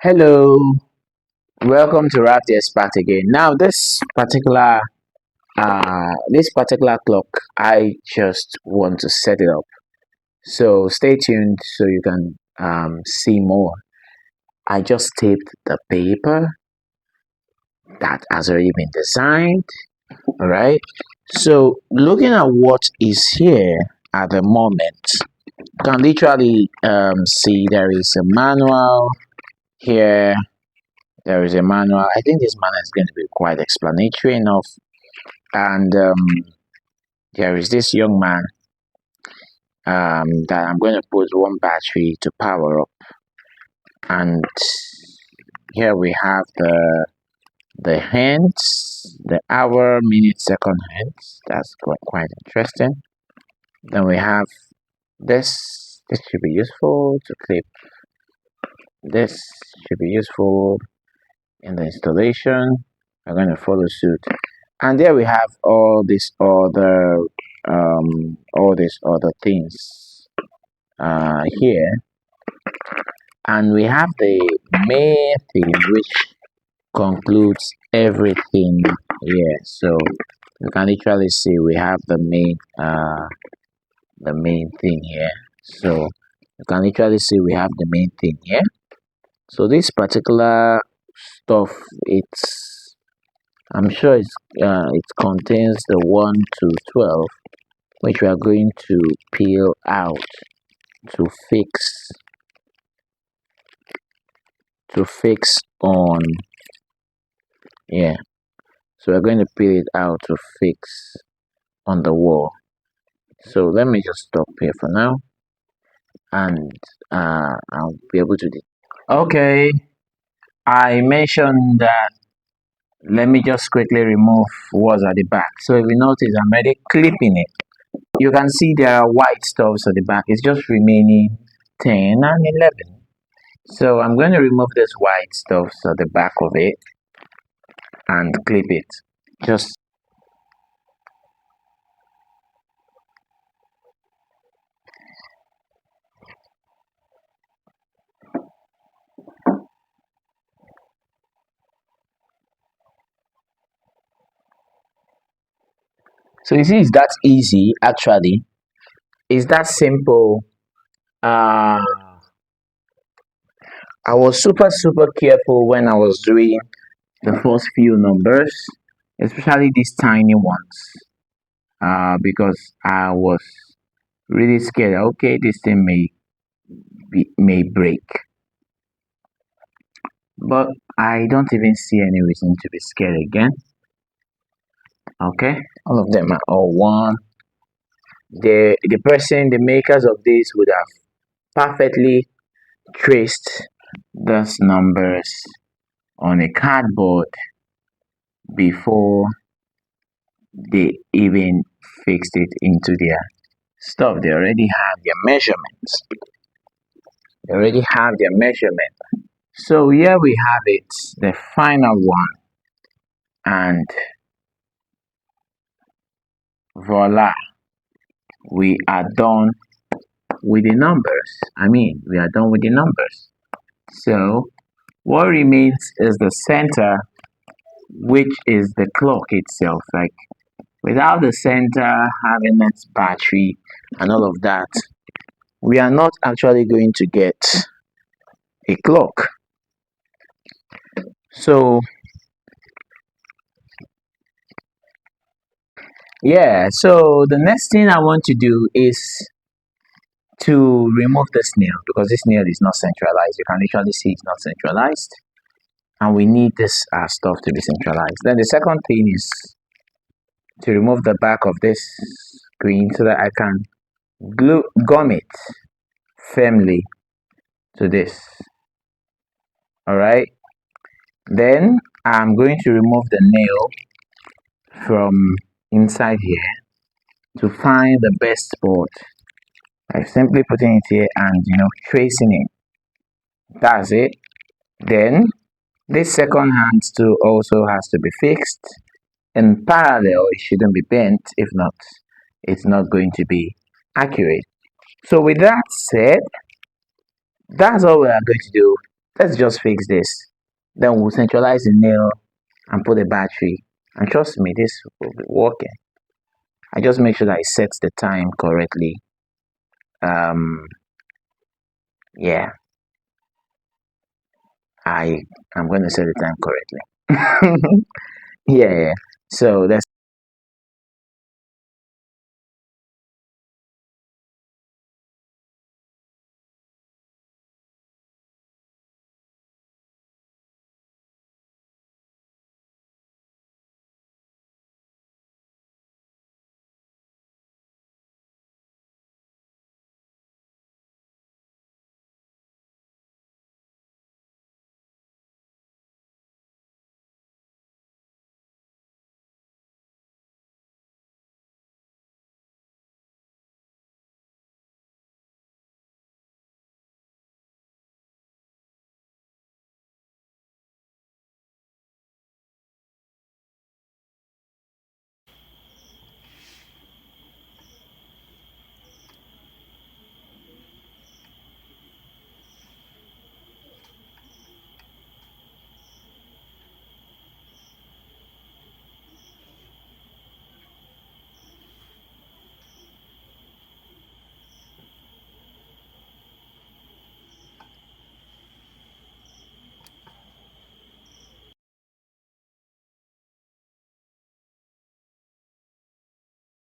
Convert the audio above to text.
Hello, welcome to Wrap the Spark again. Now, this particular clock, I just want to set it up. So stay tuned so you can see more. I just taped the paper that has already been designed. All right. So looking at what is here at the moment, you can literally see there is a manual here. There is a manual. I think this manual is going to be quite explanatory enough. And there is this young man that I'm going to put one battery to power up. And here we have the hands, the hour, minute, second hands. That's quite interesting. Then we have this. This should be useful to clip. This should be useful in the installation. I'm going to follow suit. And there we have all these other things here, and we have the main thing which concludes everything here. So you can literally see we have the main thing here. So you can literally see we have the main thing here. So this particular stuff, I'm sure it contains the 1 to 12, which we are going to peel out to fix on. Yeah, so we're going to peel it out to fix on the wall. So let me just stop here for now, and I'll be able to okay, I mentioned that. Let me just quickly remove what's at the back. So if you notice, I'm already clipping it. You can see there are white stuffs at the back. It's just remaining 10 and 11. So I'm going to remove this white stuffs at the back of it and clip it. Just so you see, it's that easy actually. It's that simple. Uh, I was super careful when I was doing the first few numbers, especially these tiny ones, because I was really scared. Okay, this thing may break, but I don't even see any reason to be scared again. Okay, all of them are all one. The makers of this would have perfectly traced those numbers on a cardboard before they even fixed it into their stuff. They already have their measurements. They already have their measurement. So here we have it, the final one, and voila, we are done with the numbers. We are done with the numbers. So what remains is the center, which is the clock itself. Like without the center having its battery and all of that, we are not actually going to get a clock. So yeah, so the next thing I want to do is to remove this nail, because this nail is not centralized. You can literally see it's not centralized, and we need this stuff to be centralized. Then the second thing is to remove the back of this screen so that I can gum it firmly to this. All right, then I'm going to remove the nail from inside here to find the best spot. I'm simply putting it here and tracing it. That's it. Then this second hand tool also has to be fixed in parallel. It shouldn't be bent. If not, it's not going to be accurate. So with that said, that's all we are going to do let's just fix this. Then we'll centralize the nail and put a battery. And trust me, this will be working. I just make sure that I set the time correctly. Um, yeah, I am going to set the time correctly. Yeah, yeah. So let's